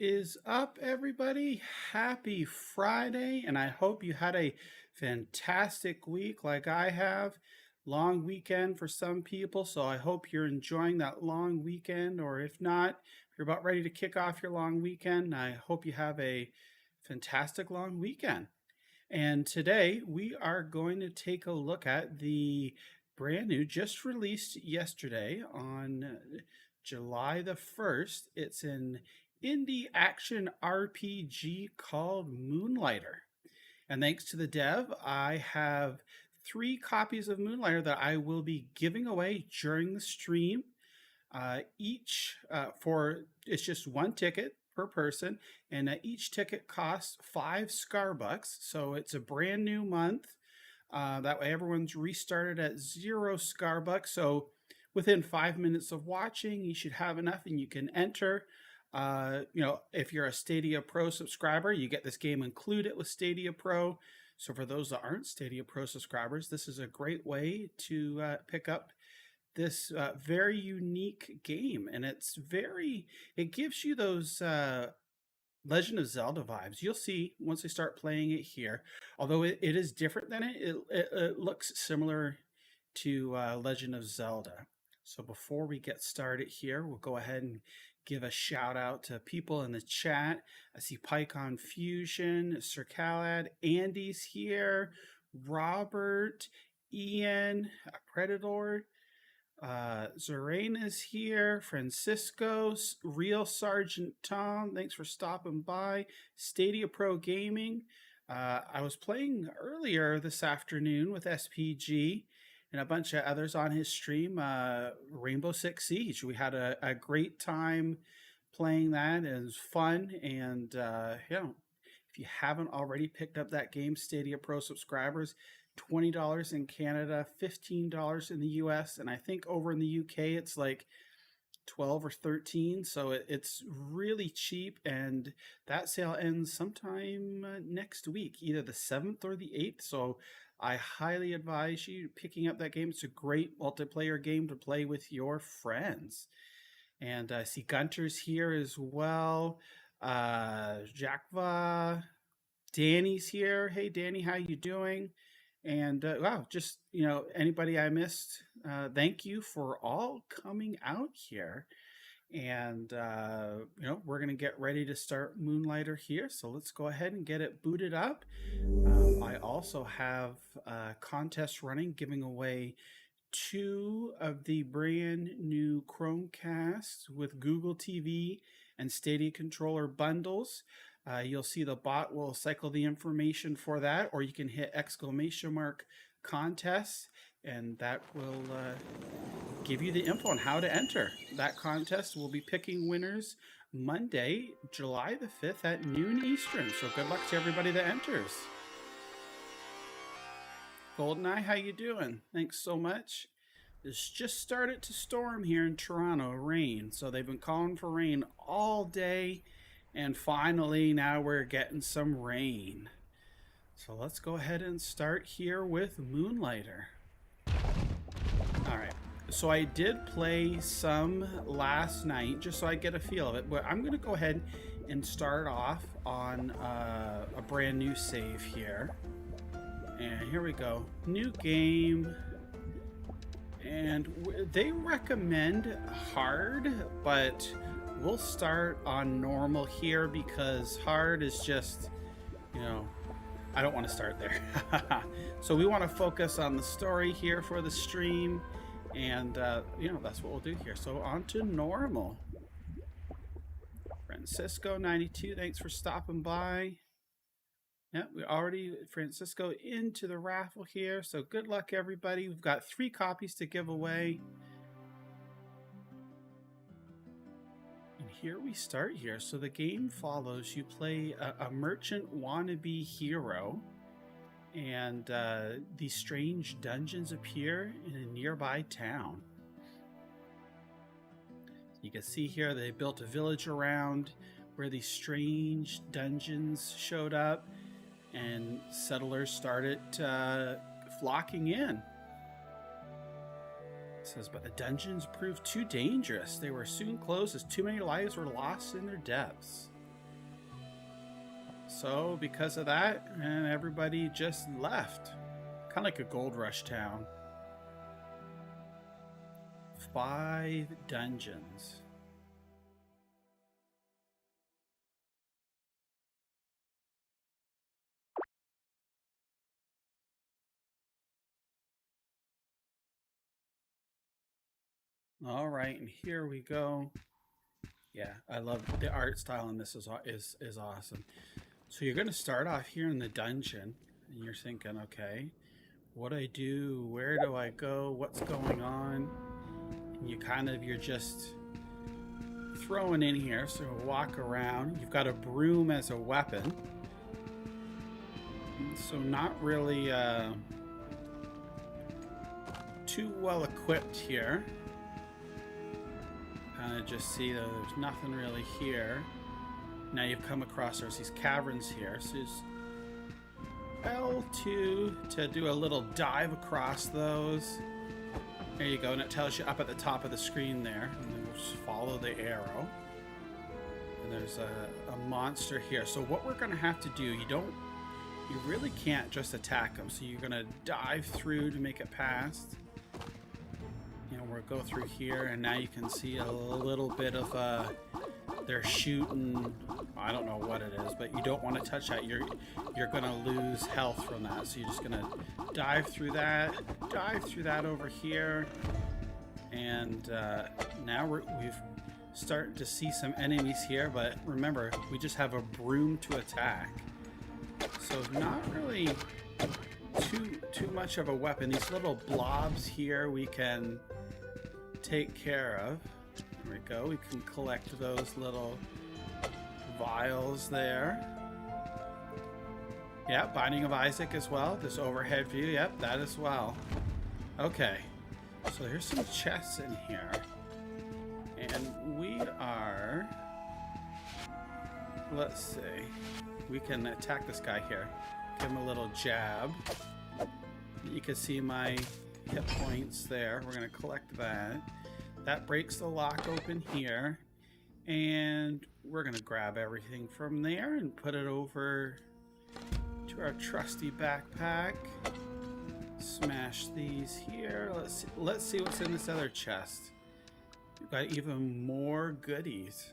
is up, everybody? Happy Friday, and I hope you had a fantastic week like I have. Long weekend for some people, so I hope you're enjoying that long weekend, or if not, if you're about ready to kick off your long weekend, I hope you have a fantastic long weekend. And today we are going to take a look at the brand new, just released yesterday on July the 1st. It's an indie action RPG called Moonlighter. And thanks to the dev, I have 3 copies of Moonlighter that I will be giving away during the stream. Each for it's just 1 ticket per person, and each ticket costs 5 SCARBucks. So it's a brand new month. That way, everyone's restarted at 0 SCARBucks. So within 5 minutes of watching, you should have enough, and you can enter. If you're a Stadia Pro subscriber, you get this game included with Stadia Pro. So for those that aren't Stadia Pro subscribers, this is a great way to pick up this very unique game, and it gives you those Legend of Zelda vibes. You'll see once I start playing it here. Although it is different than it looks similar to Legend of Zelda. So before we get started here, we'll go ahead and give a shout out to people in the chat. I see PyCon Fusion, Sir Khaled, Andy's here, Robert, Ian, Predator, Zorain is here, Francisco, Real Sergeant Tom, thanks for stopping by, Stadia Pro Gaming. I was playing earlier this afternoon with SPG and a bunch of others on his stream, Rainbow Six Siege. We had a great time playing that. It was fun, and if you haven't already picked up that game, Stadia Pro subscribers, $20 in Canada, $15 in the US, and I think over in the UK it's like 12 or 13. So it's really cheap, and that sale ends sometime next week, either the 7th or the 8th. So I highly advise you picking up that game. It's a great multiplayer game to play with your friends. And I see Gunter's here as well. Jacques, Danny's here. Hey Danny, how you doing? And wow, just anybody I missed, thank you for all coming out here. And we're gonna get ready to start Moonlighter here, so let's go ahead and get it booted up. I also have a contest running, giving away 2 of the brand new Chromecast with Google TV and Stadia controller bundles. You'll see the bot will cycle the information for that, or you can hit !contest, and that will give you the info on how to enter. That contest will be picking winners Monday, July the 5th at noon Eastern. So good luck to everybody that enters. GoldenEye, how you doing? Thanks so much. It's just started to storm here in Toronto, rain. So they've been calling for rain all day. And finally, now we're getting some rain. So let's go ahead and start here with Moonlighter. All right. So I did play some last night, just so I get a feel of it. But I'm going to go ahead and start off on a brand new save here. And here we go. New game. And they recommend hard, but we'll start on normal here because hard is just, I don't want to start there. So we want to focus on the story here for the stream, and that's what we'll do here. So on to normal. Francisco 92, thanks for stopping by. Yeah, we already Francisco into the raffle here. So good luck, everybody. We've got 3 copies to give away. Here we start here. So the game follows. You play a merchant wannabe hero, and these strange dungeons appear in a nearby town. You can see here they built a village around where these strange dungeons showed up, and settlers started flocking in. It says, but the dungeons proved too dangerous. They were soon closed as too many lives were lost in their depths. So because of that, and everybody just left. Kind of like a gold rush town. 5 dungeons. All right, and here we go. Yeah, I love the art style in this is awesome. So you're going to start off here in the dungeon, and you're thinking, okay, what do I do? Where do I go? What's going on? And you're just throwing in here. So walk around. You've got a broom as a weapon. So not really too well equipped here. Kind of just see that there's nothing really here. Now you've come across, there's these caverns here. So use L2 to do a little dive across those. There you go, and it tells you up at the top of the screen there. And then we'll just follow the arrow. And there's a monster here. So what we're gonna have to do, you really can't just attack them. So you're gonna dive through to make it past. You know, we'll go through here, and now you can see a little bit of they're shooting. I don't know what it is, but you don't want to touch that. You're gonna lose health from that. So you're just gonna dive through that over here, and now we've started to see some enemies here. But remember, we just have a broom to attack, so not really too much of a weapon. These little blobs here we can take care of. There we go. We can collect those little vials there. Yep, Binding of Isaac as well. This overhead view. Yep, that as well. Okay. So here's some chests in here. And we are... Let's see. We can attack this guy here. Give him a little jab. You can see my hit points there. We're going to collect that. That breaks the lock open here. And we're going to grab everything from there and put it over to our trusty backpack. Smash these here. Let's see what's in this other chest. We've got even more goodies.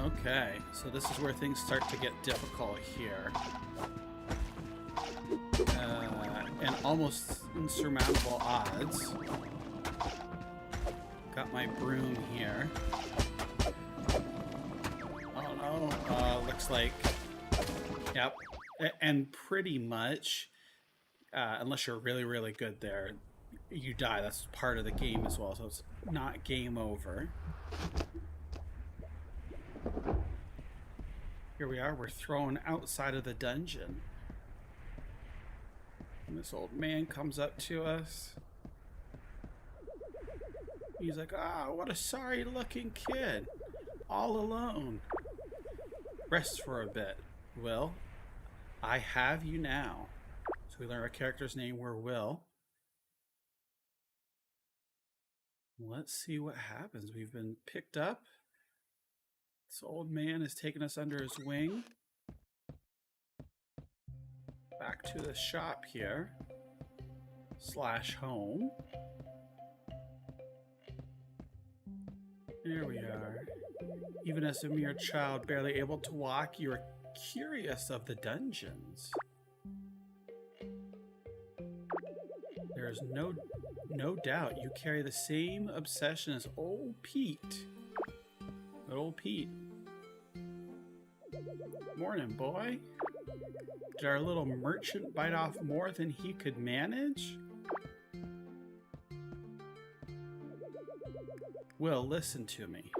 Okay, so this is where things start to get difficult here. And almost insurmountable odds. Got my broom here. Oh no, looks like... Yep, and pretty much, unless you're really, really good there, you die. That's part of the game as well, so it's not game over. Here we are, we're thrown outside of the dungeon. And this old man comes up to us. He's like, "Ah, what a sorry looking kid. All alone. Rest for a bit. Will, I have you now." So we learn our character's name, we're Will. Let's see what happens. We've been picked up. This old man has taken us under his wing. Back to the shop here. / home. There we are. Even as a mere child, barely able to walk, you are curious of the dungeons. There is no doubt you carry the same obsession as old Pete. Good old Pete. Morning, boy. Did our little merchant bite off more than he could manage? Will, listen to me.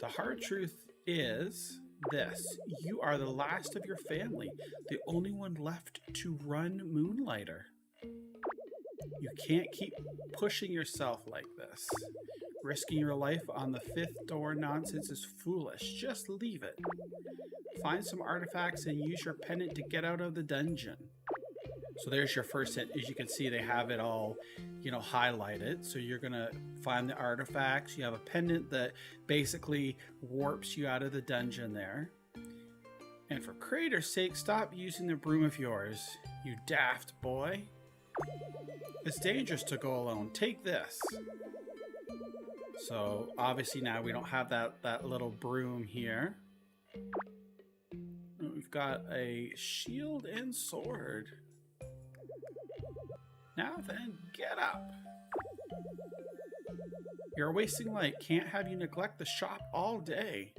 The hard truth is this. You are the last of your family, the only one left to run Moonlighter. You can't keep pushing yourself like this. Risking your life on the 5th door nonsense is foolish. Just leave it. Find some artifacts and use your pendant to get out of the dungeon. So there's your first hit. As you can see, they have it all, you know, highlighted. So you're gonna find the artifacts. You have a pendant that basically warps you out of the dungeon there. And for creator's sake, stop using the broom of yours, you daft boy. It's dangerous to go alone. Take this. So obviously now we don't have that little broom here. We've got a shield and sword. Now then, get up. You're wasting light. Can't have you neglect the shop all day.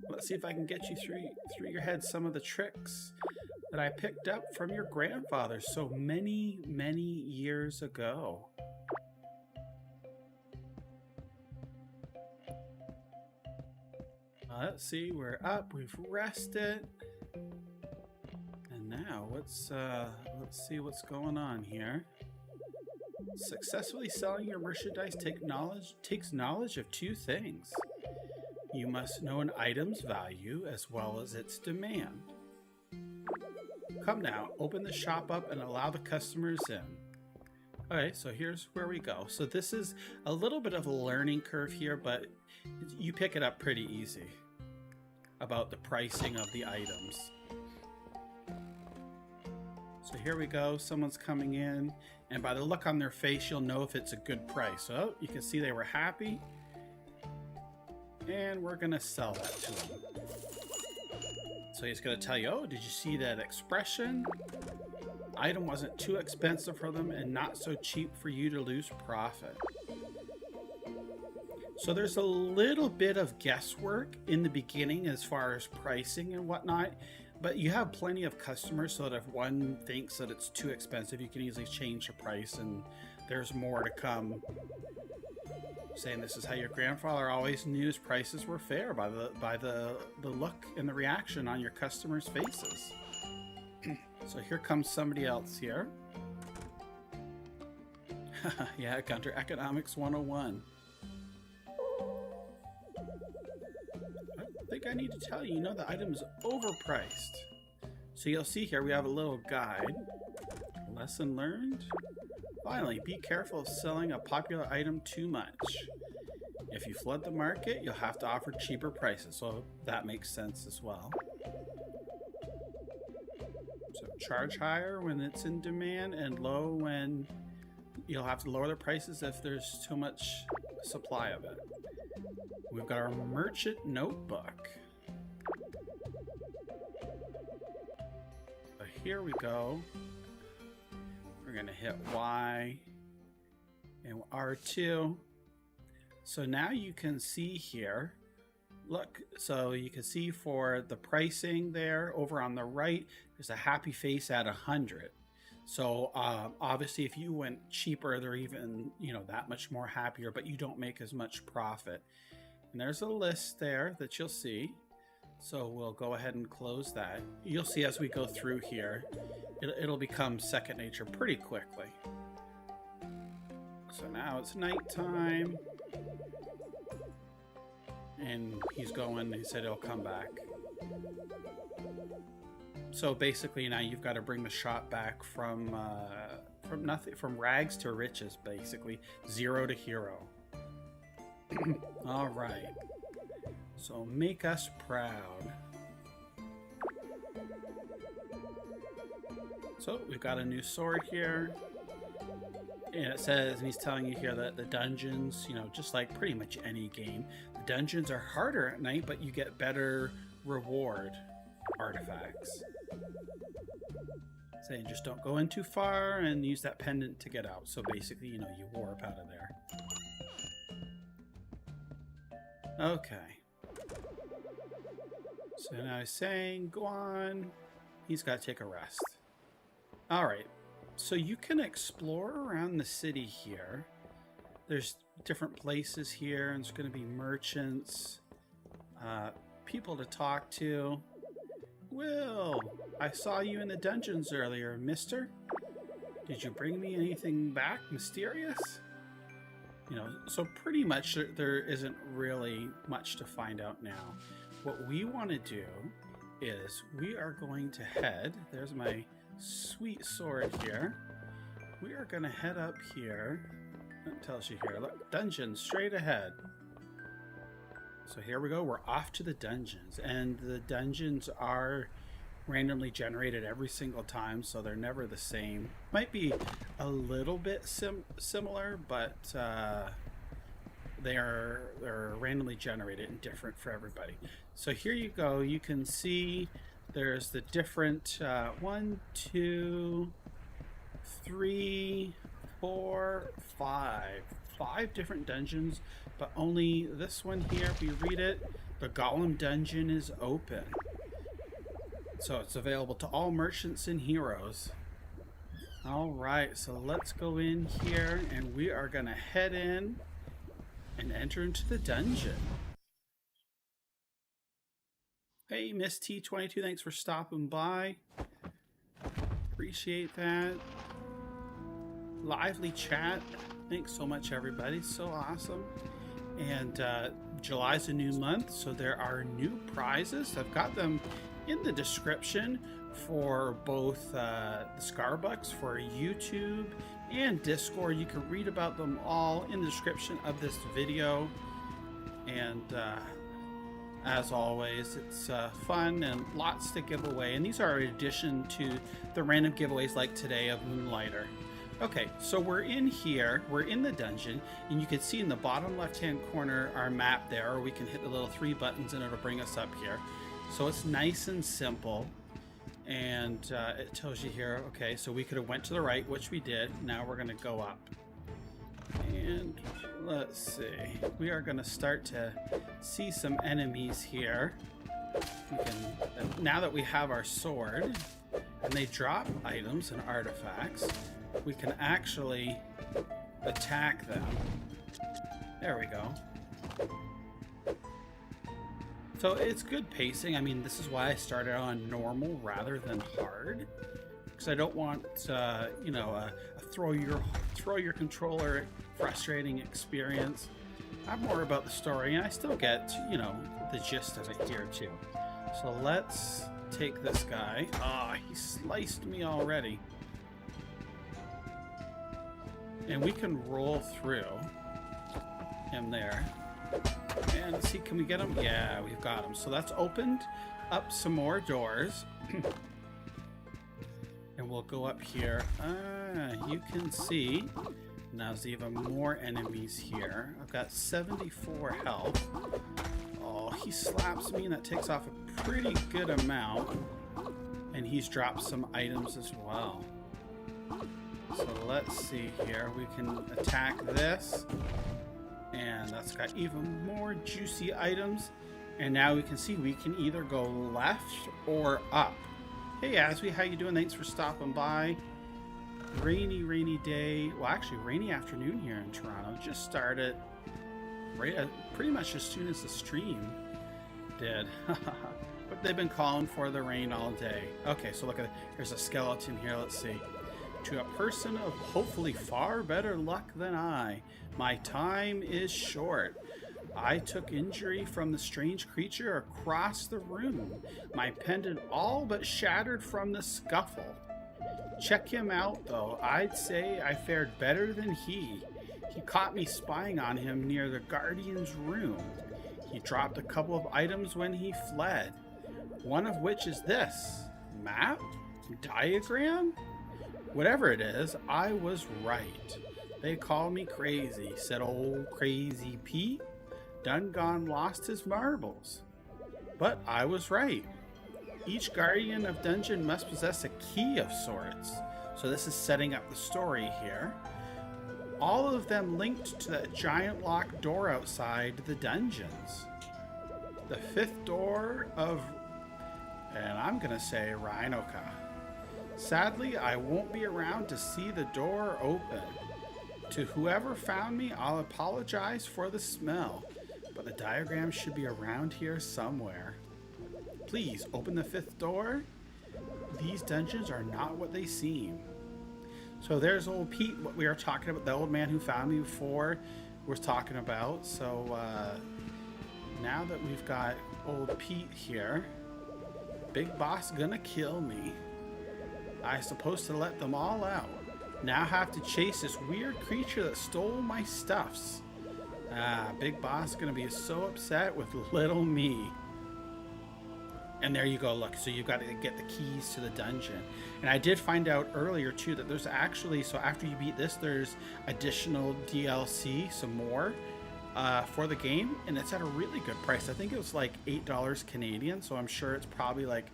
Let's see if I can get you through your head some of the tricks that I picked up from your grandfather so many, many years ago. Let's see, we're up, we've rested. And now let's see what's going on here. Successfully selling your merchandise takes knowledge of two things. You must know an item's value as well as its demand. Come now, open the shop up and allow the customers in. Okay, so here's where we go. So this is a little bit of a learning curve here, but you pick it up pretty easy about the pricing of the items. So here we go, someone's coming in, and by the look on their face, you'll know if it's a good price. So you can see they were happy, and we're gonna sell that to them. So he's gonna tell you, oh, did you see that expression? Item wasn't too expensive for them and not so cheap for you to lose profit. So there's a little bit of guesswork in the beginning as far as pricing and whatnot, but you have plenty of customers so that if one thinks that it's too expensive, you can easily change the price, and there's more to come. Saying this is how your grandfather always knew his prices were fair, by the look and the reaction on your customers' faces. So here comes somebody else here. Yeah, Counter Economics 101. I think I need to tell you, the item is overpriced. So you'll see here we have a little guide. Lesson learned. Finally, be careful of selling a popular item too much. If you flood the market, you'll have to offer cheaper prices, so that makes sense as well. So charge higher when it's in demand and low when you'll have to lower the prices if there's too much supply of it. We've got our merchant notebook. So here we go. We're gonna hit Y and R2. So now you can see here, look, so you can see for the pricing there over on the right, there's a happy face at 100. So obviously if you went cheaper, they're even, that much more happier, but you don't make as much profit. And there's a list there that you'll see. So we'll go ahead and close that. You'll see as we go through here, it'll become second nature pretty quickly. So now it's nighttime. And he said he'll come back. So basically now you've got to bring the shop back from rags to riches, basically. 0 to hero. All right. So make us proud. So we've got a new sword here. And it says, and he's telling you here that the dungeons, just like pretty much any game, the dungeons are harder at night, but you get better reward artifacts. Saying just don't go in too far and use that pendant to get out. So basically, you warp out of there. Okay. So now he's saying, go on. He's got to take a rest. All right. So you can explore around the city here. There's different places here, and there's going to be merchants, people to talk to. Will, I saw you in the dungeons earlier, mister. Did you bring me anything back mysterious? So pretty much there isn't really much to find out now. What we want to do is we are going to head, there's my sweet sword here. We are going to head up here. It tells you here. Look, dungeon straight ahead. So here we go. We're off to the dungeons. And the dungeons are randomly generated every single time, so they're never the same. Might be a little bit similar, but they're randomly generated and different for everybody. So here you go. You can see there's the different 1, 2, 3, 4, 5 different dungeons, but only this one here, if you read it, the Golem dungeon is open. So it's available to all merchants and heroes. All right, so let's go in here and we are going to head in and enter into the dungeon. Hey, Miss T22, thanks for stopping by. Appreciate that. Lively chat. Thanks so much, everybody. So awesome. And July's a new month, so there are new prizes. I've got them in the description for both the Starbucks for YouTube and Discord. You can read about them all in the description of this video. And as always, it's fun and lots to give away. And these are in addition to the random giveaways like today of Moonlighter. Okay, so we're in here, we're in the dungeon, and you can see in the bottom left-hand corner our map there, or we can hit the little 3 buttons and it'll bring us up here. So it's nice and simple, and it tells you here, okay, so we could have went to the right, which we did. Now we're going to go up. And let's see, we are going to start to see some enemies here. We can, now that we have our sword, and they drop items and artifacts, we can actually attack them. There we go. So it's good pacing. I mean, this is why I started on normal rather than hard, because I don't want you know, a throw your controller frustrating experience. I'm more about the story, and I still get, you know, the gist as I dare to. So let's take this guy. Ah, he sliced me already. And we can roll through him there. And let's see, can we get him? Yeah, we've got him. So that's opened up some more doors. And we'll go up here. You can see, now there's even more enemies here. I've got 74 health. Oh, he slaps me and that takes off a pretty good amount. And he's dropped some items as well. So let's see here. We can attack this. And that's got even more juicy items. And now we can see we can either go left or up. Hey Aswy, how you doing? Thanks for stopping by. Rainy day. Well, actually rainy afternoon here in Toronto. Just started right pretty much as soon as the stream did. But they've been calling for the rain all day. Okay, so look at it. There's a skeleton here. Let's see. To a person of hopefully far better luck than I, my time is short. I took injury from the strange creature across the room. My pendant all but shattered from the scuffle. Check him out, though. I'd say I fared better than he. He caught me spying on him near the Guardian's room. He dropped a couple of items when he fled. One of which is this. Map? Diagram? Whatever it is, I was right. They call me crazy, said old Crazy Pete. Done gone lost his marbles. But I was right. Each guardian of dungeon must possess a key of sorts. So this is setting up the story here. All of them linked to that giant locked door outside the dungeons. The 5th door of, and I'm gonna say Rhinoka. Sadly, I won't be around to see the door open. To whoever found me, I'll apologize for the smell, but the diagram should be around here somewhere. Please open the 5th door. These dungeons are not what they seem. So there's old Pete, what we were talking about, the old man who found me before was talking about. So now that we've got old Pete here, Big Boss gonna kill me. I supposed to let them all out. Now have to chase this weird creature that stole my stuffs. Ah, Big Boss gonna be so upset with little me. And there you go, look, so you've got to get the keys to the dungeon. And I did find out earlier too that there's actually, so after you beat this, there's additional DLC, some more for the game, and it's at a really good price. I think it was like $8 Canadian, so I'm sure it's probably like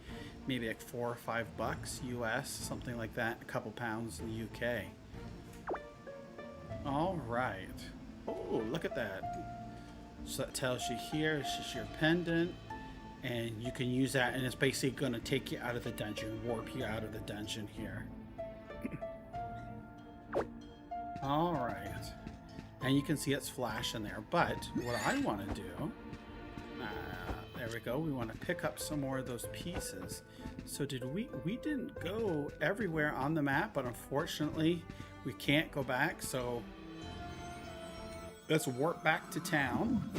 maybe like $4 or $5 US, something like that, a couple pounds in the UK. All right. Oh, look at that. So that tells you here, it's just your pendant. And you can use that, and it's basically going to take you out of the dungeon, warp you out of the dungeon here. All right. And you can see it's flashing there. But what I want to do, there we go. We want to pick up some more of those pieces. So we didn't go everywhere on the map, but unfortunately we can't go back. So let's warp back to town.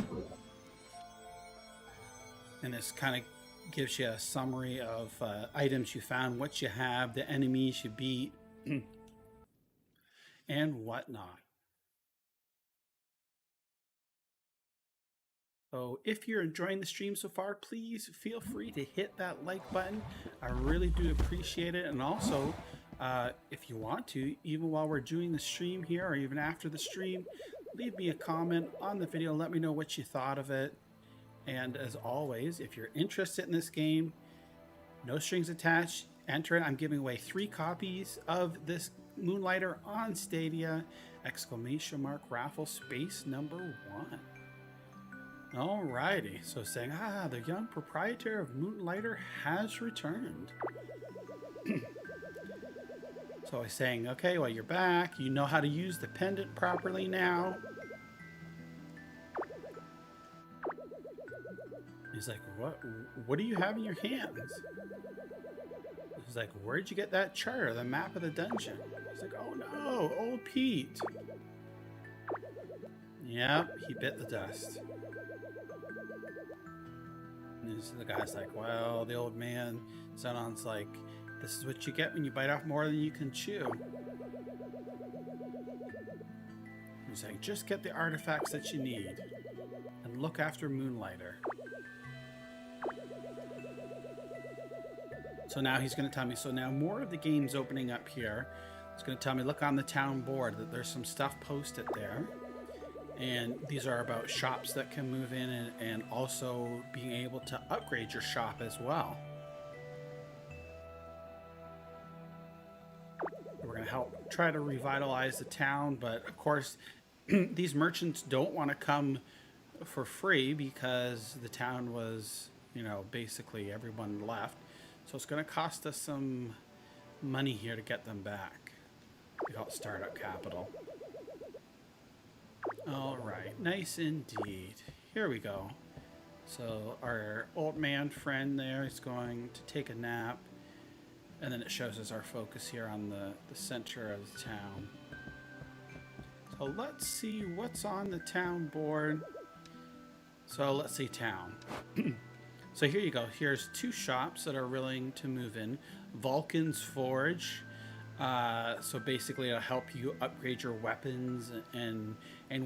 And this kind of gives you a summary of items you found, what you have, the enemies you beat, and whatnot. So if you're enjoying the stream so far, please feel free to hit that like button. I really do appreciate it. And also, if you want to, even while we're doing the stream here, or even after the stream, leave me a comment on the video. Let me know what you thought of it. And as always, if you're interested in this game, no strings attached, enter it. I'm giving away 3 copies of this Moonlighter on Stadia! Raffle space number 1. Alrighty, so saying, the young proprietor of Moonlighter has returned. So I was saying, okay, well, you're back. You know how to use the pendant properly now. He's like, what do you have in your hands? He's like, where'd you get that chart or the map of the dungeon? He's like, oh no, old Pete. Yep, he bit the dust. And the guy's like, well, the old man, Zenon's like, this is what you get when you bite off more than you can chew. He's like, just get the artifacts that you need and look after Moonlighter. So now he's going to tell me, so now more of the game's opening up here. It's going to tell me, look on the town board, that there's some stuff posted there. And these are about shops that can move in and also being able to upgrade your shop as well. We're going to help try to revitalize the town, but of course, these merchants don't want to come for free because the town was, basically everyone left. So it's going to cost us some money here to get them back. We call it startup capital. All right, nice indeed. Here we go. So our old man friend there is going to take a nap. And then it shows us our focus here on the center of the town. So let's see what's on the town board. So let's see town. So here you go. Here's 2 shops that are willing to move in. Vulcan's Forge. So basically it'll help you upgrade your weapons and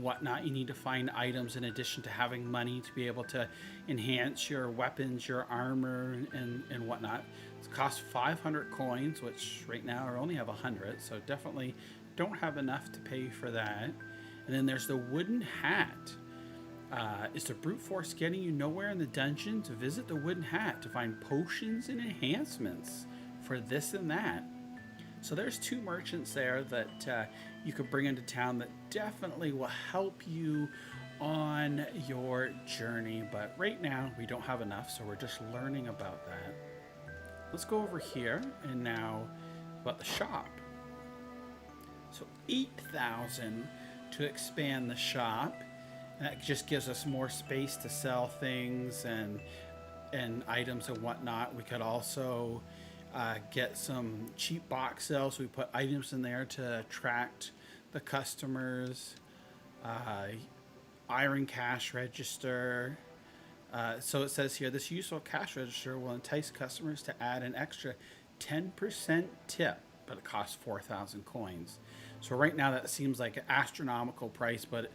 whatnot. You need to find items in addition to having money to be able to enhance your weapons, your armor, and whatnot. It costs 500 coins, which right now I only have 100, so definitely don't have enough to pay for that. And then there's the wooden hat. Is the brute force getting you nowhere in the dungeon? To visit the wooden hat to find potions and enhancements for this and that. So there's 2 merchants there that you could bring into town that definitely will help you on your journey. But right now we don't have enough, so we're just learning about that. Let's go over here and now about the shop. So 8,000 to expand the shop. That just gives us more space to sell things and items and whatnot. We could also get some cheap box sales. We put items in there to attract the customers. Iron cash register. So it says here, this useful cash register will entice customers to add an extra 10% tip, but it costs 4,000 coins. So right now that seems like an astronomical price, but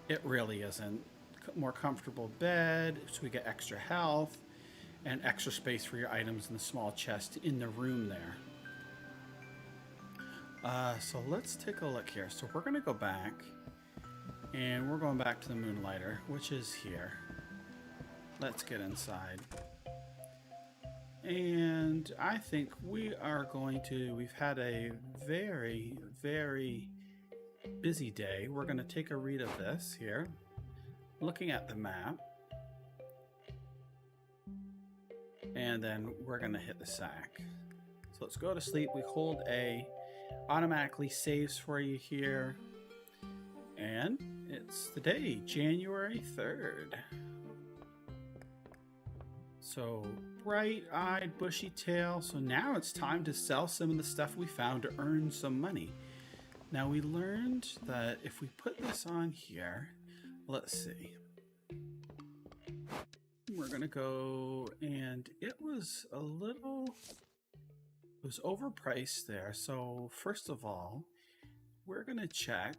it really isn't. More comfortable bed, so we get extra health and extra space for your items in the small chest in the room there. So let's take a look here. So we're going to go back, and we're going back to the Moonlighter, which is here. Let's get inside. And I think we are going to, we've had a very, very busy day. We're going to take a read of this here, looking at the map. And then we're going to hit the sack. So let's go to sleep. We hold A, automatically saves for you here. And it's the day, January 3rd. So bright-eyed, bushy tail. So now it's time to sell some of the stuff we found to earn some money. Now we learned that if we put this on here, let's see. We're gonna go, and it was a little, it was overpriced there. So first of all, we're gonna check.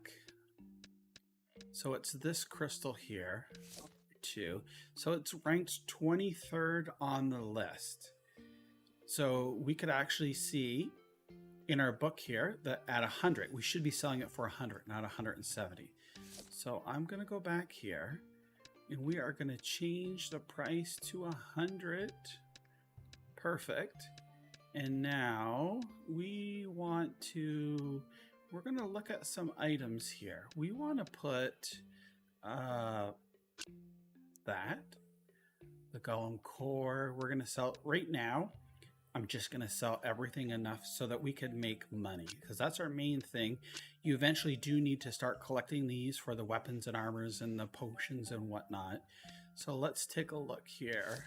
So it's this crystal here. So it's ranked 23rd on the list. So we could actually see in our book here that at 100, we should be selling it for 100, not 170. So I'm going to go back here, and we are going to change the price to 100. Perfect. And now we want to, we're going to look at some items here. We want to put that, the golem core, we're going to sell right now. I'm just going to sell everything enough so that we can make money, because that's our main thing. You eventually do need to start collecting these for the weapons and armors and the potions and whatnot. So let's take a look here.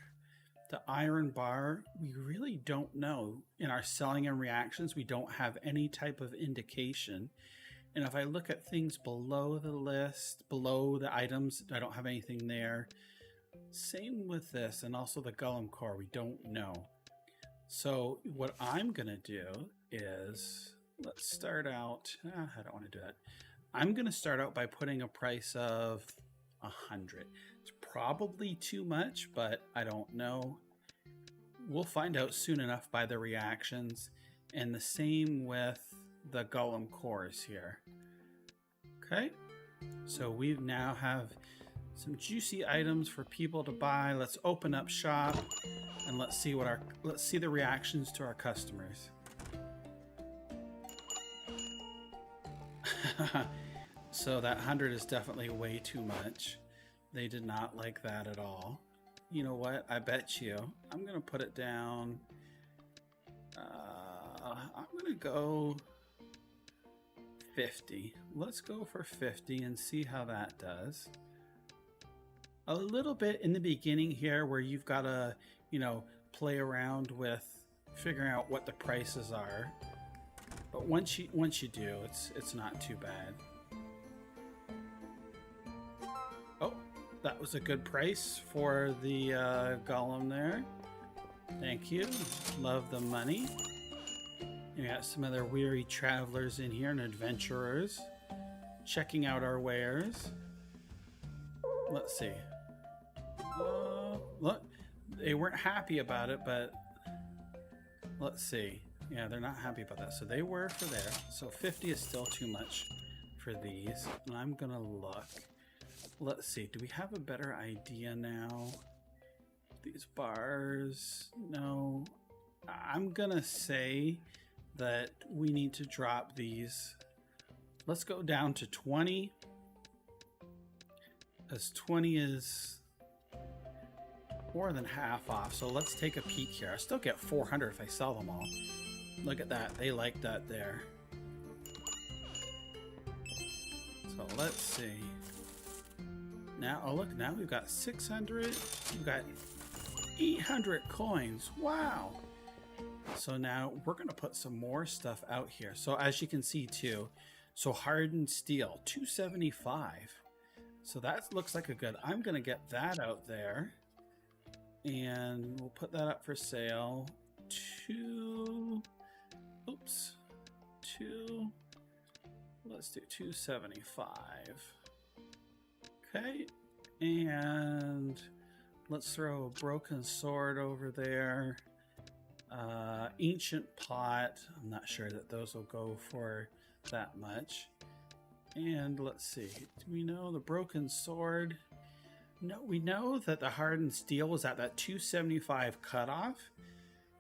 The iron bar, we really don't know. In our selling and reactions, we don't have any type of indication. And if I look at things below the list, below the items, I don't have anything there. Same with this, and also the golem core, we don't know. So what I'm going to do is, let's start out, I don't want to do that. I'm going to start out by putting a price of 100. It's probably too much, but I don't know. We'll find out soon enough by the reactions. And the same with the golem cores here. Okay, so we now have some juicy items for people to buy. Let's open up shop and let's see what let's see the reactions to our customers. So that 100 is definitely way too much. They did not like that at all. You know what? I bet you I'm gonna put it down. I'm gonna go 50. Let's go for 50 and see how that does. A little bit in the beginning here where you've got to, you know, play around with figuring out what the prices are. But once you do, it's not too bad. Oh, that was a good price for the golem there. Thank you. Love the money. We got some other weary travelers in here and adventurers checking out our wares. Let's see. Look, they weren't happy about it, but let's see. Yeah, they're not happy about that. So they were for there. So 50 is still too much for these. And I'm gonna look. Let's see. Do we have a better idea now? These bars. No. I'm gonna say that we need to drop these. Let's go down to 20. As 20 is more than half off. So let's take a peek here. I still get 400 if I sell them all. Look at that. They like that there. So let's see. Now, oh look, now we've got 600. We've got 800 coins. Wow. So now we're going to put some more stuff out here. So as you can see too, so hardened steel, 275. So that looks like a good, I'm going to get that out there and we'll put that up for sale. let's do 275. Okay, and let's throw a broken sword over there. Ancient pot. I'm not sure that those will go for that much. And let's see. Do we know the broken sword? No, we know that the hardened steel was at that 275 cutoff,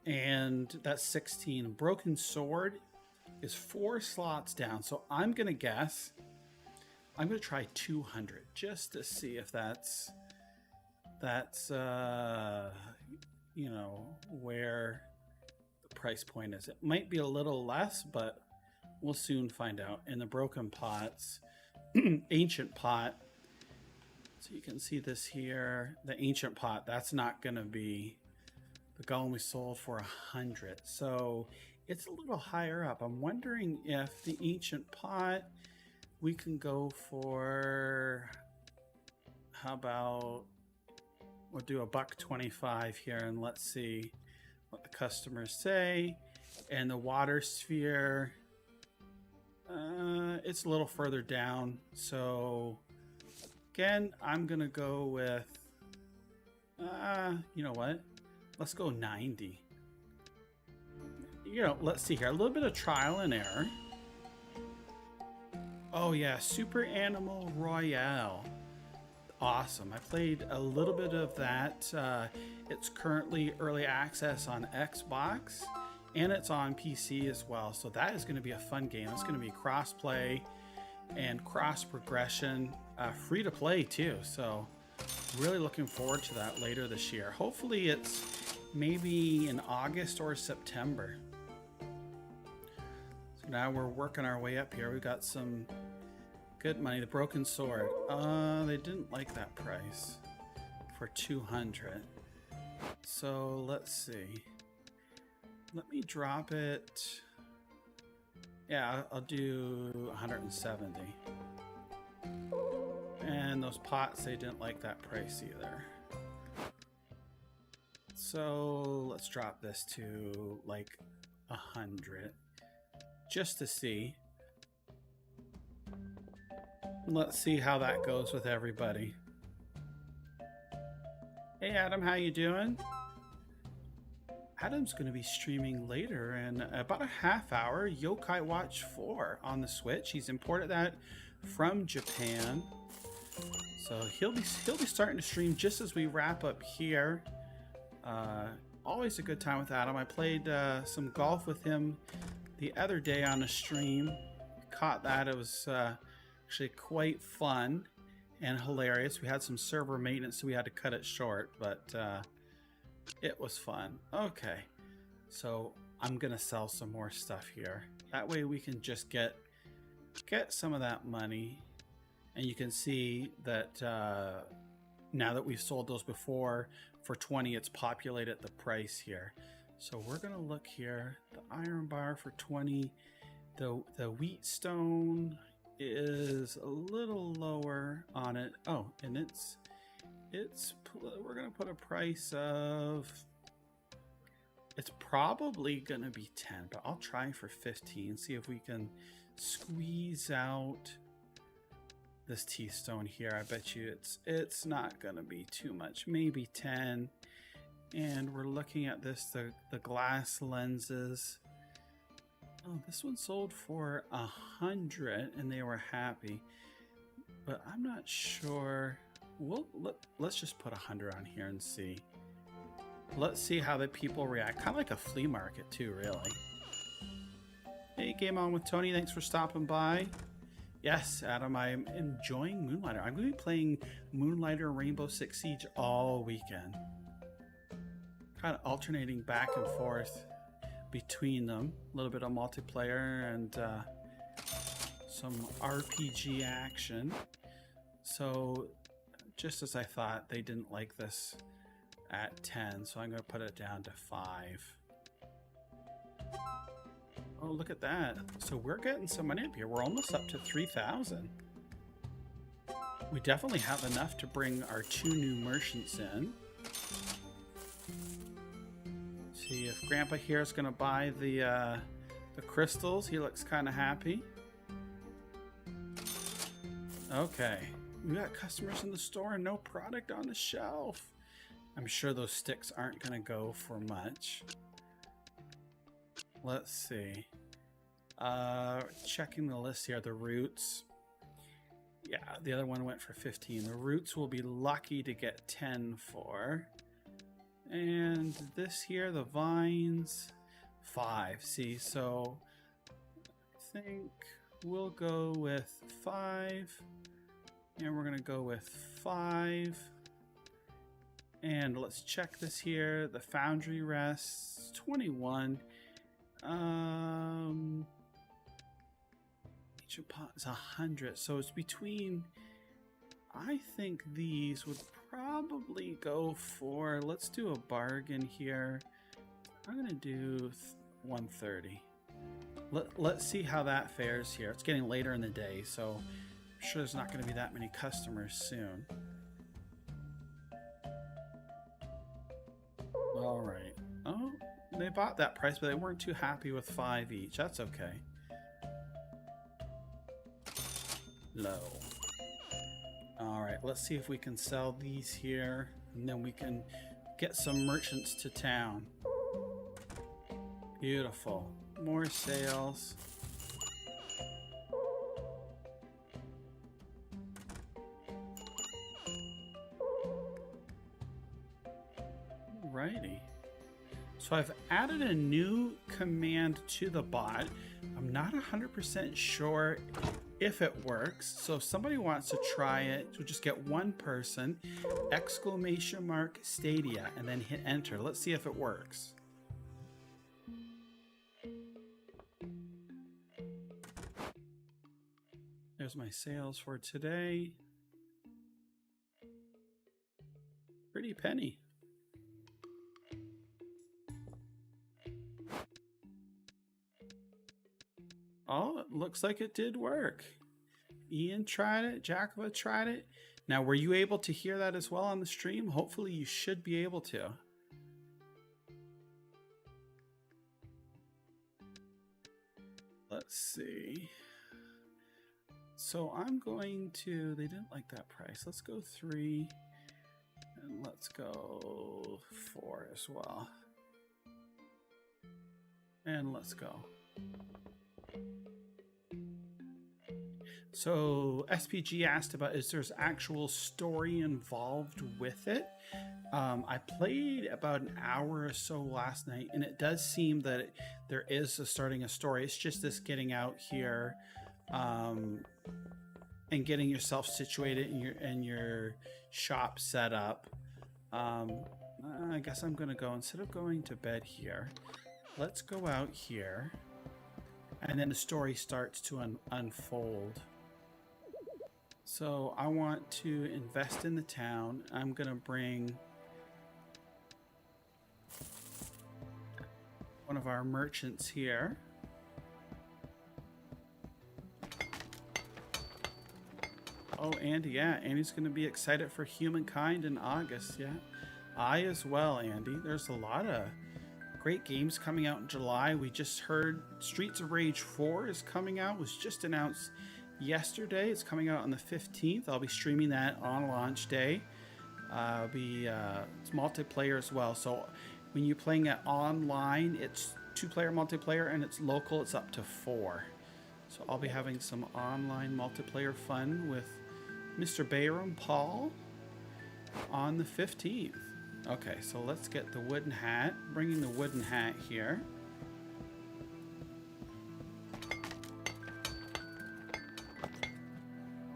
and that's 16. Broken sword is 4 slots down, so I'm gonna guess. I'm gonna try 200 just to see if that's you know, where the price point is. It might be a little less, but we'll soon find out. In the broken pots, ancient pot. So you can see this here, the ancient pot. That's not going to be the golem we sold for 100. So it's a little higher up. I'm wondering if the ancient pot we can go for. How about we'll do $1.25 here, and let's see what the customers say. And the water sphere, it's a little further down. So again, I'm gonna go with, you know what? Let's go 90. You know, let's see here. A little bit of trial and error. Oh yeah, Super Animal Royale. Awesome. I played a little bit of that. It's currently early access on Xbox, and it's on PC as well. So that is going to be a fun game. It's going to be cross-play and cross-progression, free to play too. So really looking forward to that later this year. Hopefully it's maybe in August or September. So now we're working our way up here. We've got some good money. The broken sword. They didn't like that price for 200. So let's see. Let me drop it. Yeah, I'll do 170. And those pots, they didn't like that price either. So let's drop this to like 100 just to see. Let's see how that goes with everybody. Hey Adam, how you doing? Adam's going to be streaming later in about a half hour, Yokai Watch 4 on the Switch. He's imported that from Japan. So he'll be starting to stream just as we wrap up here. Always a good time with Adam. I played some golf with him the other day on a stream. Caught that. It was actually quite fun and hilarious. We had some server maintenance, so we had to cut it short, but it was fun. Okay, so I'm gonna sell some more stuff here. That way we can just get some of that money, and you can see that now that we've sold those before for 20, it's populated the price here. So we're gonna look here. The iron bar for 20. The wheat stone is a little lower on it. Oh, and we're gonna put a price of, it's probably gonna be 10, but I'll try for 15, see if we can squeeze out this tea stone here. I bet you it's not gonna be too much, maybe 10. And we're looking at this, the glass lenses. Oh, this one sold for 100 and they were happy, but I'm not sure. Let's just put 100 on here and see. Let's see how the people react. Kind of like a flea market too, really. Hey, Game On with Tony, thanks for stopping by. Yes, Adam, I'm enjoying Moonlighter. I'm going to be playing Moonlighter Rainbow Six Siege all weekend. Kind of alternating back and forth between them. A little bit of multiplayer and some RPG action. So just as I thought, they didn't like this at 10, so I'm going to put it down to 5. Oh, look at that. So we're getting some money up here. We're almost up to 3,000. We definitely have enough to bring our 2 new merchants in. See if Grandpa here is going to buy the crystals. He looks kind of happy. Okay, we got customers in the store and no product on the shelf. I'm sure those sticks aren't going to go for much. Let's see. Checking the list here, the roots. Yeah, the other one went for 15. The roots will be lucky to get 10 for. And this here, the vines, 5. See, so I think we'll go with 5. And we're going to go with 5. And let's check this here. The foundry rests 21. Each pot is 100, so it's between. I think these would probably go for. Let's do a bargain here. I'm gonna do 130. Let's see how that fares here. It's getting later in the day, so I'm sure there's not going to be that many customers soon. All right. Oh, they bought that price, but they weren't too happy with 5 each. That's okay. Low. All right, let's see if we can sell these here, and then we can get some merchants to town. Beautiful. More sales. Alrighty. So I've added a new command to the bot. I'm not 100% sure if it works. So if somebody wants to try it, we'll just get one person, ! Stadia, and then hit enter. Let's see if it works. There's my sales for today. Pretty penny. Oh, it looks like it did work. Ian tried it. Jakova tried it. Now, were you able to hear that as well on the stream? Hopefully you should be able to. Let's see. So I'm going to, they didn't like that price. Let's go 3 and let's go 4 as well. And let's go. So SPG asked about, is there's actual story involved with it? I played about an hour or so last night, and it does seem that there is starting a story. It's just this getting out here and getting yourself situated and your shop set up. I guess I'm going to go, instead of going to bed here, let's go out here, and then the story starts to unfold. So I want to invest in the town. I'm going to bring one of our merchants here. Oh, Andy, yeah. Andy's going to be excited for Humankind in August, yeah. I as well, Andy. There's a lot of great games coming out in July. We just heard Streets of Rage 4 is coming out. It was just announced yesterday. It's coming out on the 15th. I'll be streaming that on launch day. It's multiplayer as well. So when you're playing it online, it's 2-player multiplayer, and it's local. It's up to 4. So I'll be having some online multiplayer fun with Mr. Bayram Paul on the 15th. Okay, so let's get the wooden hat. Bringing the wooden hat here.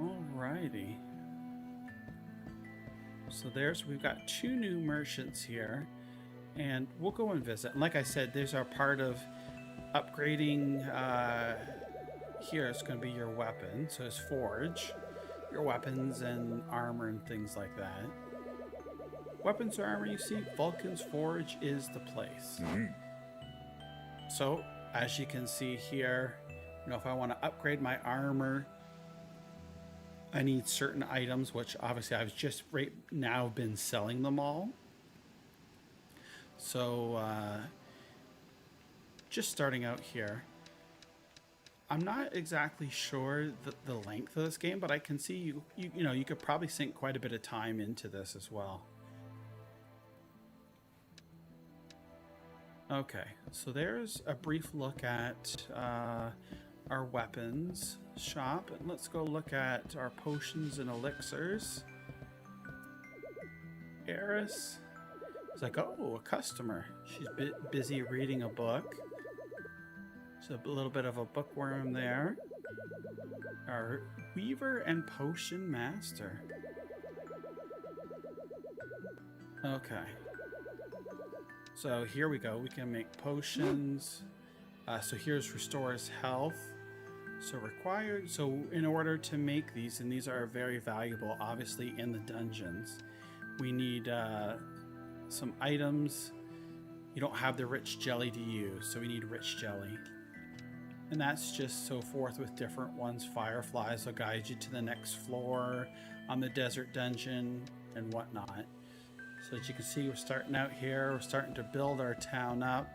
Alrighty. So we've got 2 new merchants here, and we'll go and visit. And like I said, these are part of upgrading. Here it's going to be your weapon. So it's forge, your weapons and armor and things like that. Weapons or armor, you see, Vulcan's Forge is the place. Mm-hmm. So as you can see here, if I want to upgrade my armor, I need certain items, which obviously I've just right now been selling them all. So just starting out here, I'm not exactly sure the length of this game, but I can see you could probably sink quite a bit of time into this as well. Okay, so there's a brief look at our weapons shop, and let's go look at our potions and elixirs. Eris. It's like, oh, a customer. She's busy reading a book. So a little bit of a bookworm there. Our Weaver and Potion Master. Okay. So here we go. We can make potions. So here's restores health. So required. So in order to make these, and these are very valuable, obviously in the dungeons, we need some items. You don't have the rich jelly to use, so we need rich jelly. And that's just so forth with different ones. Fireflies will guide you to the next floor on the desert dungeon and whatnot. So as you can see, we're starting out here. We're starting to build our town up.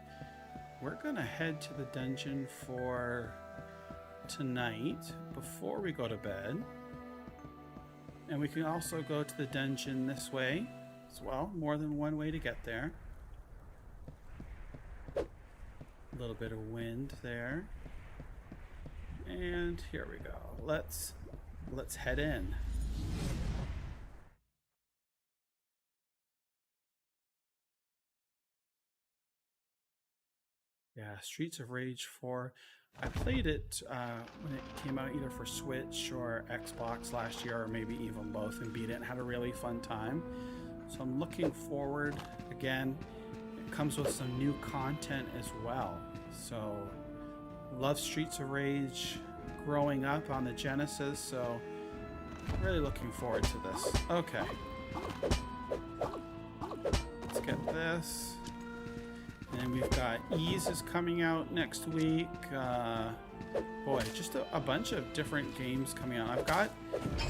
We're gonna head to the dungeon for tonight before we go to bed. And we can also go to the dungeon this way as well. More than one way to get there. A little bit of wind there. And here we go. Let's head in. Yeah, Streets of Rage 4. I played it when it came out either for Switch or Xbox last year, or maybe even both, and beat it and had a really fun time. So I'm looking forward. Again, it comes with some new content as well. So love Streets of Rage growing up on the Genesis, so really looking forward to this. Okay. Let's get this. And we've got Ease is coming out next week. Boy, just a bunch of different games coming out. I've got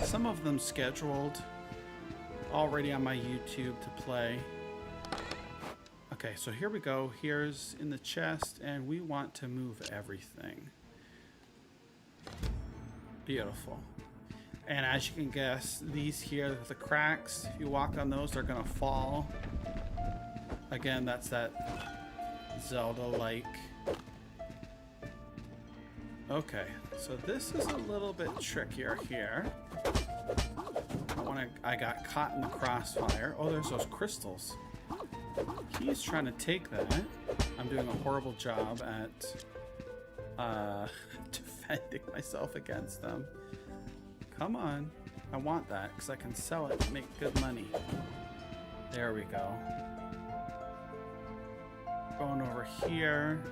some of them scheduled already on my YouTube to play. Okay, so here we go. Here's in the chest, and we want to move everything. Beautiful. And as you can guess, these here, the cracks, if you walk on those, they're gonna fall. Again, that's that Zelda-like. Okay, so this is a little bit trickier here. I got caught in the crossfire. Oh, there's those crystals. He's trying to take that. I'm doing a horrible job at defending myself against them. Come on. I want that because I can sell it and make good money. There we go. Going over here.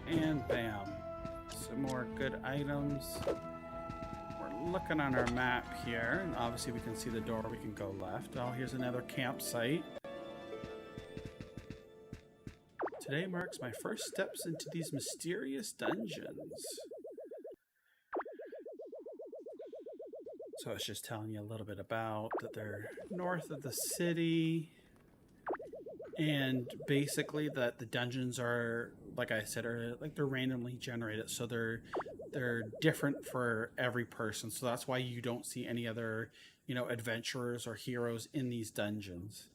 And bam. Some more good items. We're looking on our map here, and obviously we can see the door. We can go left. Oh, here's another campsite. Today marks my first steps into these mysterious dungeons. So it's just telling you a little bit about that they're north of the city, and basically that the dungeons are, like I said, are like they're randomly generated, so they're different for every person. So that's why you don't see any other, adventurers or heroes in these dungeons.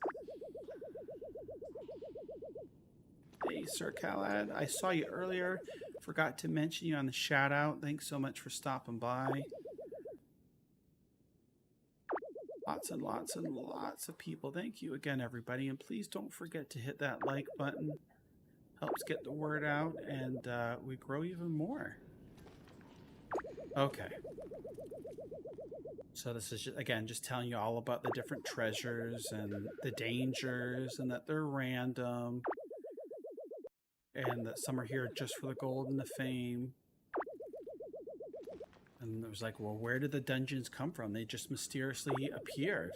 Hey, Sir Khalad, I saw you earlier. Forgot to mention you on the shout out. Thanks so much for stopping by. Lots and lots and lots of people. Thank you again, everybody. And please don't forget to hit that like button. Helps get the word out, and we grow even more. Okay. So this is, again, just telling you all about the different treasures and the dangers, and that they're random. And that some are here just for the gold and the fame. And it was like, well, where did the dungeons come from? They just mysteriously appeared.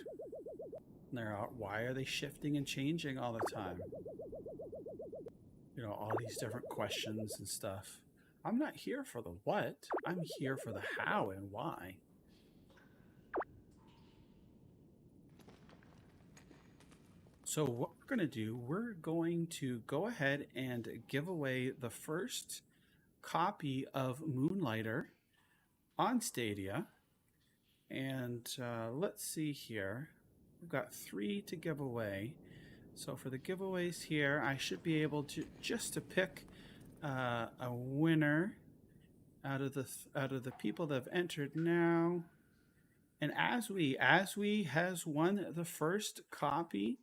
And they're out, why are they shifting and changing all the time? All these different questions and stuff. I'm not here for the what. I'm here for the how and why. So what we're going to do, we're going to go ahead and give away the first copy of Moonlighter on Stadia. And let's see here. We've got 3 to give away. So for the giveaways here, I should be able to just to pick a winner out of the people that have entered now. And Aswe has won the first copy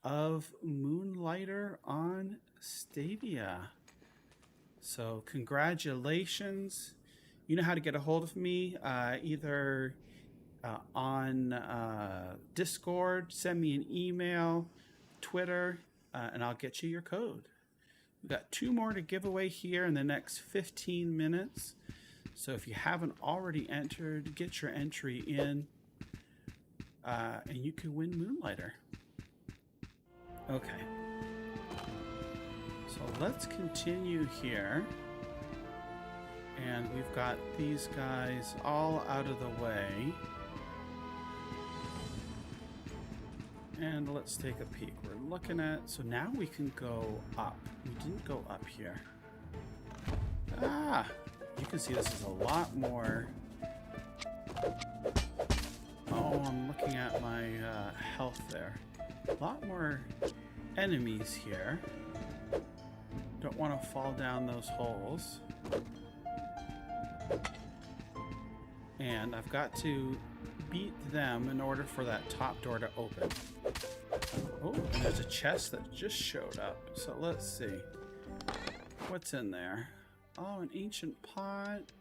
of Moonlighter on Stadia. So congratulations. You know how to get a hold of me, either on Discord, send me an email, Twitter, and I'll get you your code. We've got 2 more to give away here in the next 15 minutes. So if you haven't already entered, get your entry in, and you can win Moonlighter. Okay. So let's continue here. And we've got these guys all out of the way. And let's take a peek. We're looking at, so now we can go up. We didn't go up here. Ah, you can see this is a lot more. Oh, I'm looking at my health there. A lot more enemies here. Don't want to fall down those holes. And I've got to beat them in order for that top door to open. Oh, and there's a chest that just showed up. So let's see. What's in there? Oh, an ancient pot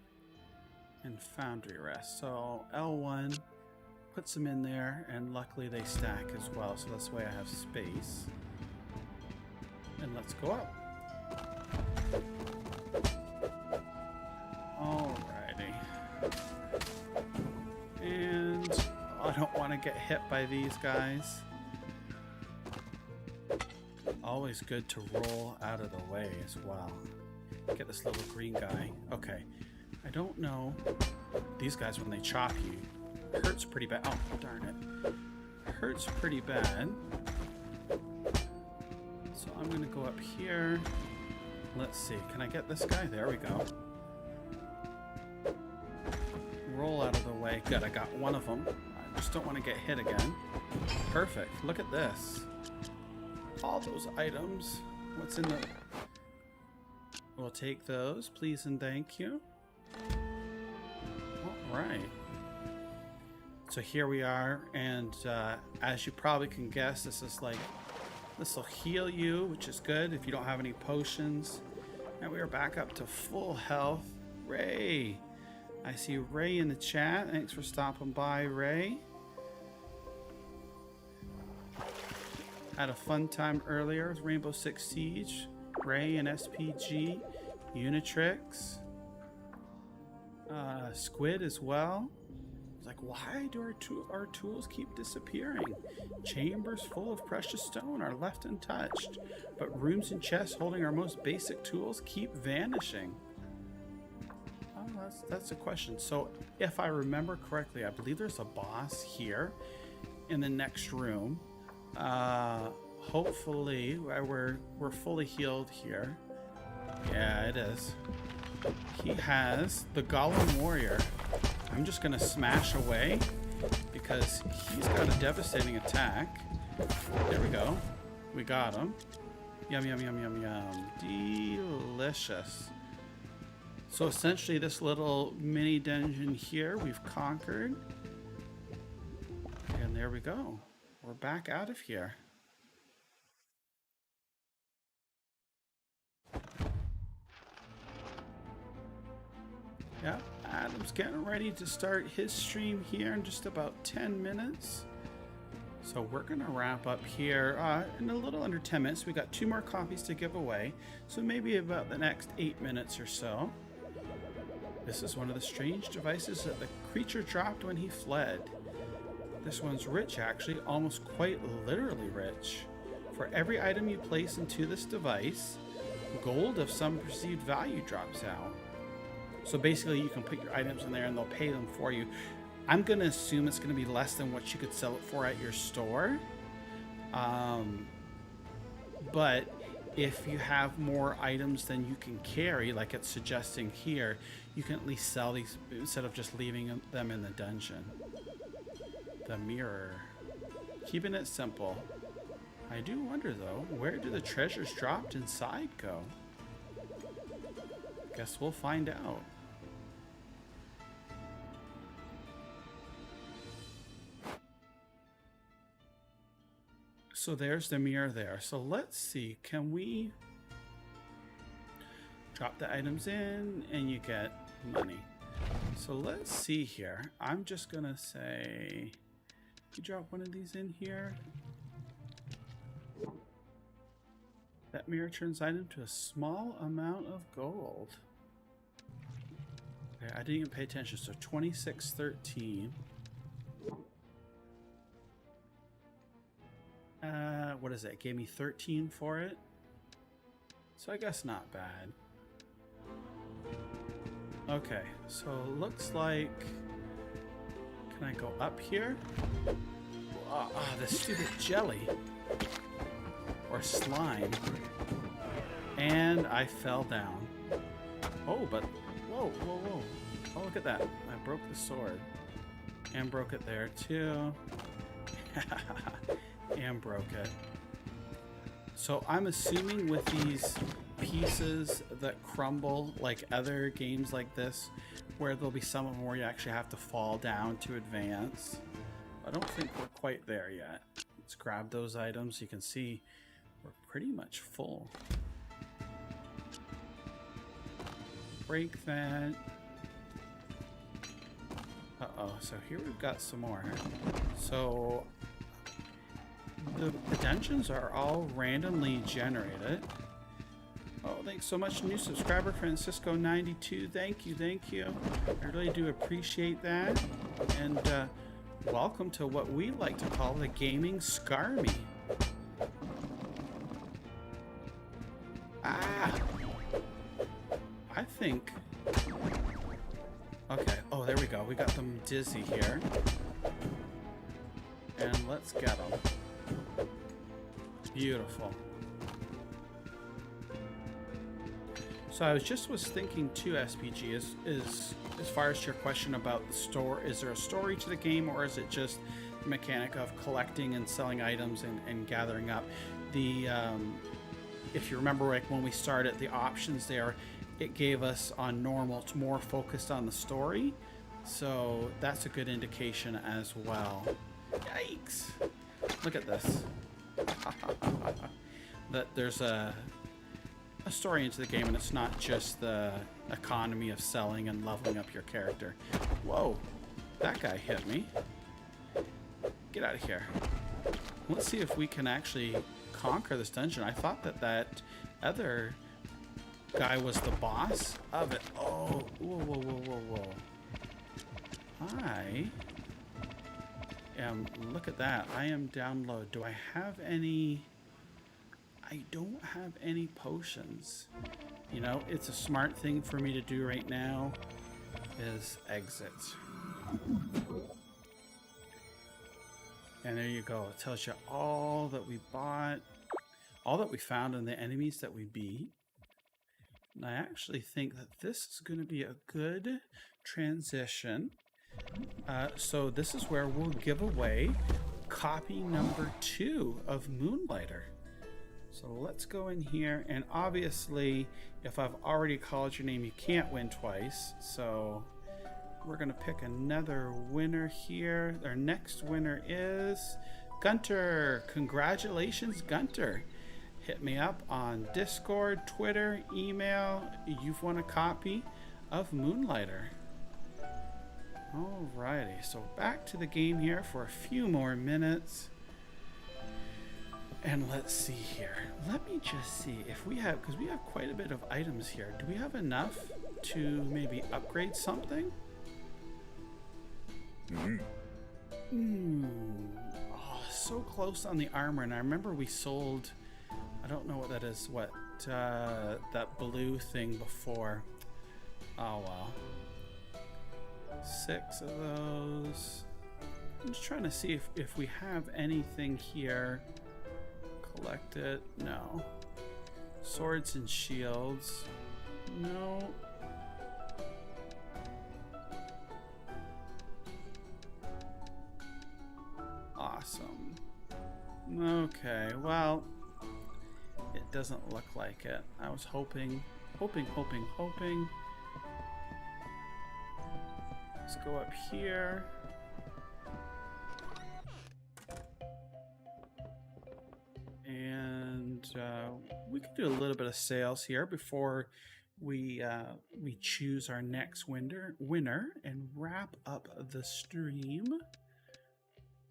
and foundry rest. So L1 puts them in there, and luckily they stack as well. So that's the way I have space. And let's go up. Alrighty. And I don't want to get hit by these guys. Always good to roll out of the way as well. Get this little green guy. Okay. I don't know. These guys, when they chop you, hurts pretty bad. Oh, darn it. Hurts pretty bad. So I'm going to go up here. Let's see. Can I get this guy? There we go. Roll out of the way. Good, I got one of them. I just don't want to get hit again. Perfect. Look at this. All those items. What's in the... We'll take those, please and thank you. All right. So here we are, and as you probably can guess, this is like... This will heal you, which is good if you don't have any potions. And we are back up to full health. Ray! I see Ray in the chat. Thanks for stopping by, Ray. Had a fun time earlier with Rainbow Six Siege. Ray and SPG. Unitrix. Squid as well. It's like, why do our tools keep disappearing? Chambers full of precious stone are left untouched, but rooms and chests holding our most basic tools keep vanishing. Oh, that's a question. So if I remember correctly, I believe there's a boss here in the next room. Hopefully we're fully healed here. Yeah, it is. He has the Golem Warrior. I'm just gonna smash away because he's got a devastating attack. There we go. We got him. Yum, yum, yum, yum, yum. Delicious. So essentially this little mini dungeon here we've conquered. And there we go. We're back out of here. Yeah, Adam's getting ready to start his stream here in just about 10 minutes. So we're going to wrap up here in a little under 10 minutes. We got 2 more copies to give away, so maybe about the next 8 minutes or so. This is one of the strange devices that the creature dropped when he fled. This one's rich, actually, almost quite literally rich. For every item you place into this device, gold of some perceived value drops out. So basically you can put your items in there and they'll pay them for you. I'm going to assume it's going to be less than what you could sell it for at your store. But if you have more items than you can carry, like it's suggesting here, you can at least sell these instead of just leaving them in the dungeon. The mirror. Keeping it simple. I do wonder though, where do the treasures dropped inside go? Guess we'll find out. So there's the mirror there. So let's see, can we drop the items in and you get money? So let's see here. I'm just gonna say, you drop one of these in here. That mirror turns item to a small amount of gold. Okay, I didn't even pay attention. So 2613. What is that? Gave me 13 for it. So I guess not bad. Okay, so looks like, can I go up here? The stupid jelly or slime. And I fell down. Oh, but whoa, whoa, whoa. Oh, look at that. I broke the sword. And broke it there too. And broke it. So I'm assuming with these pieces that crumble like other games like this, where there'll be some of them where you actually have to fall down to advance. I don't think we're quite there yet. Let's grab those items. You can see we're pretty much full. Break that. Uh-oh, so here we've got some more. So the dungeons are all randomly generated. Oh, thanks so much, new subscriber Francisco92. Thank you, thank you. I really do appreciate that. And welcome to what we like to call the gaming Scarmy. Ah! I think... Okay, oh, there we go. We got them dizzy here. And let's get them. Beautiful. So I was thinking too, SPG, is as far as your question about the store, is there a story to the game, or is it just the mechanic of collecting and selling items and gathering up? The if you remember, like when we started, the options there, it gave us on normal, it's more focused on the story, so that's a good indication as well. Yikes! Look at this. That there's a story into the game, and it's not just the economy of selling and leveling up your character. Whoa, that guy hit me. Get out of here. Let's see if we can actually conquer this dungeon. I thought that other guy was the boss of it. Oh, whoa, whoa, whoa, whoa, whoa. I am, look at that. I am down low. Do I have any? I don't have any potions. You know, it's a smart thing for me to do right now is exit. And there you go. It tells you all that we bought, all that we found, and the enemies that we beat. And I actually think that this is going to be a good transition. So this is where we'll give away copy number 2 of Moonlighter. So let's go in here, and obviously if I've already called your name, you can't win twice. So we're gonna pick another winner here. Our next winner is Gunter. Congratulations, Gunter. Hit me up on Discord, Twitter, email. You've won a copy of Moonlighter. Alrighty, so back to the game here for a few more minutes. And let's see here. Let me just see if we have, because we have quite a bit of items here. Do we have enough to maybe upgrade something? Oh, so close on the armor. And I remember we sold, I don't know what that is, what, that blue thing before. Oh, well. 6 of those. I'm just trying to see if we have anything here collect it. No. Swords and shields. No. Awesome. Okay, well, it doesn't look like it. I was hoping. Let's go up here. And we can do a little bit of sales here before we choose our next winner and wrap up the stream.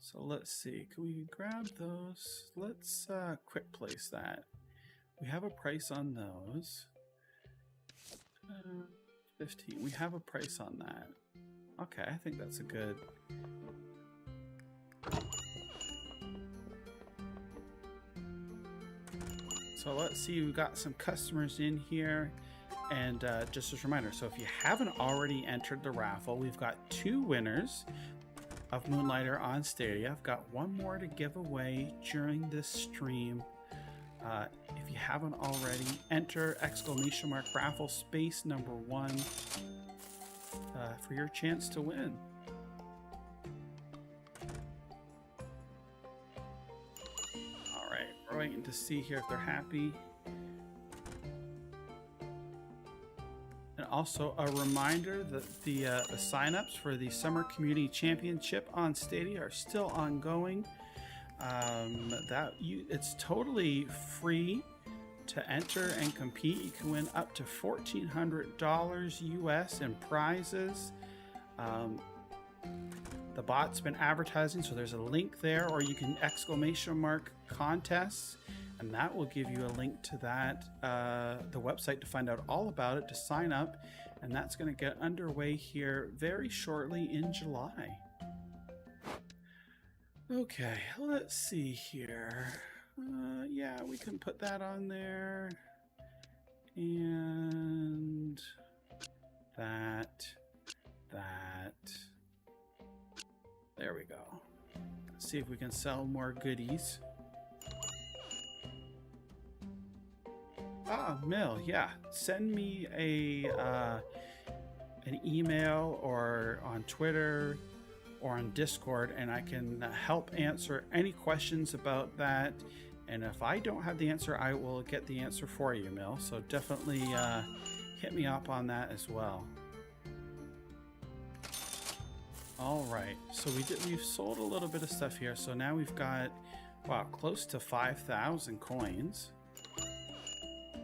So let's see, can we grab those? Let's quick place that. We have a price on those. 15, we have a price on that. Okay, I think that's a good. So let's see, we've got some customers in here. And just as a reminder, so if you haven't already entered the raffle, we've got 2 winners of Moonlighter on Stadia. I've got one more to give away during this stream. If you haven't already, enter ! raffle space number 1 for your chance to win. All right, we're waiting to see here if they're happy. And also a reminder that the signups for the Summer Community Championship on Stadia are still ongoing. It's totally free to enter and compete. You can win up to $1,400 US in prizes. The bot's been advertising, so there's a link there, or you can ! contests, and that will give you a link to that, the website to find out all about it, to sign up, and that's going to get underway here very shortly in July. Okay, let's see here. Yeah, we can put that on there. And that. There we go. Let's see if we can sell more goodies. Ah, Mill, yeah. Send me an email or on Twitter or on Discord, and I can help answer any questions about that. And if I don't have the answer, I will get the answer for you, Mill. So definitely hit me up on that as well. All right, so we've sold a little bit of stuff here. So now we've got, wow, close to 5,000 coins.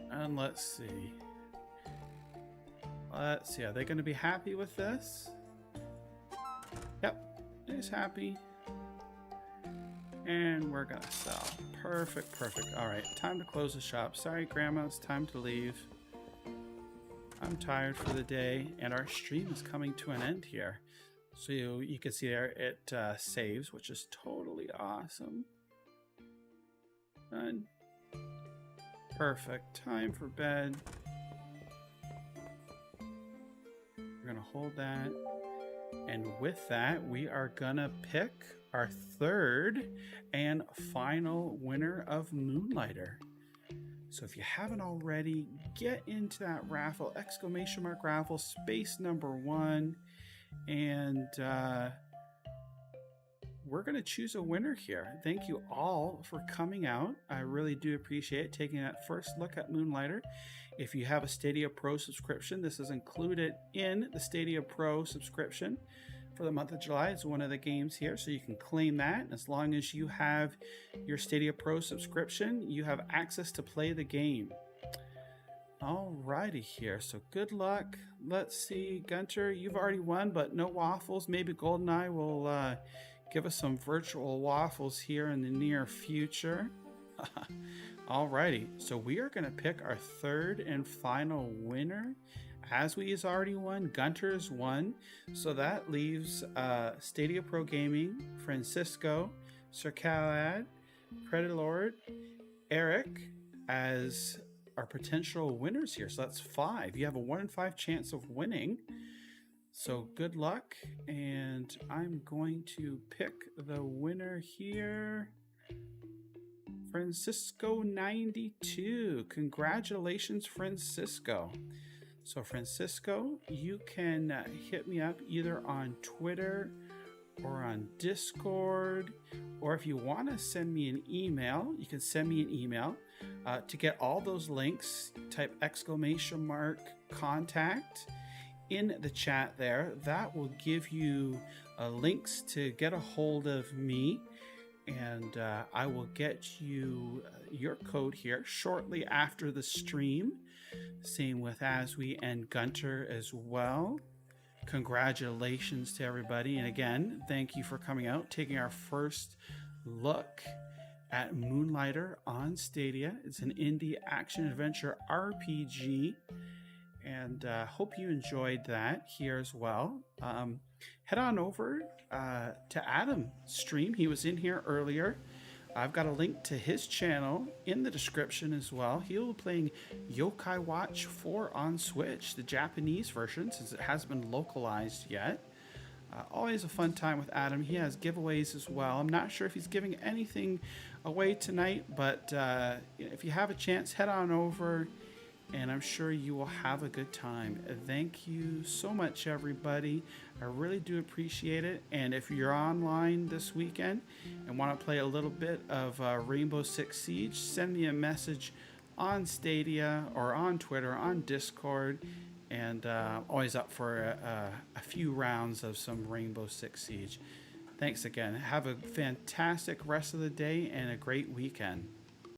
And let's see. Are they going to be happy with this? Yep, it's happy. And we're gonna sell. Perfect. All right, time to close the shop. Sorry, Grandma, it's time to leave. I'm tired for the day, and our stream is coming to an end here. So you can see there it saves, which is totally awesome. Done. Perfect. Time for bed. We're gonna hold that. And with that, we are gonna pick our third and final winner of Moonlighter. So if you haven't already, get into that raffle, ! raffle, space number 1. And we're going to choose a winner here. Thank you all for coming out. I really do appreciate taking that first look at Moonlighter. If you have a Stadia Pro subscription, this is included in the Stadia Pro subscription for the month of July. It's one of the games here, so you can claim that. As long as you have your Stadia Pro subscription, you have access to play the game. Alrighty here, so good luck. Let's see, Gunter, you've already won, but no waffles. Maybe GoldenEye will give us some virtual waffles here in the near future. Alrighty, so we are going to pick our third and final winner. Aswee has already won, Gunter's won, so that leaves Stadia Pro Gaming, Francisco, Sir Calad, Predilord, Eric as our potential winners here. So that's 5. You have a 1 in 5 chance of winning. So good luck, and I'm going to pick the winner here. Francisco 92. Congratulations, Francisco. So Francisco, you can hit me up either on Twitter or on Discord, or if you want to send me an email, you can send me an email. To get all those links, type !contact in the chat there. That will give you links to get a hold of me, and I will get you your code here shortly after the stream. Same with Aswi and Gunter as well. Congratulations to everybody, and again, thank you for coming out, taking our first look at Moonlighter on Stadia. It's an indie action-adventure RPG, and hope you enjoyed that here as well. Head on over to Adam's stream. He was in here earlier. I've got a link to his channel in the description as well. He'll be playing Yokai Watch 4 on Switch, the Japanese version, since it hasn't been localized yet. Always a fun time with Adam. He has giveaways as well. I'm not sure if he's giving anything away tonight, but if you have a chance, head on over, and I'm sure you will have a good time. Thank you so much, everybody. I really do appreciate it. And if you're online this weekend and want to play a little bit of Rainbow Six Siege, send me a message on Stadia or on Twitter, on Discord, and always up for a few rounds of some Rainbow Six Siege. Thanks again. Have a fantastic rest of the day and a great weekend.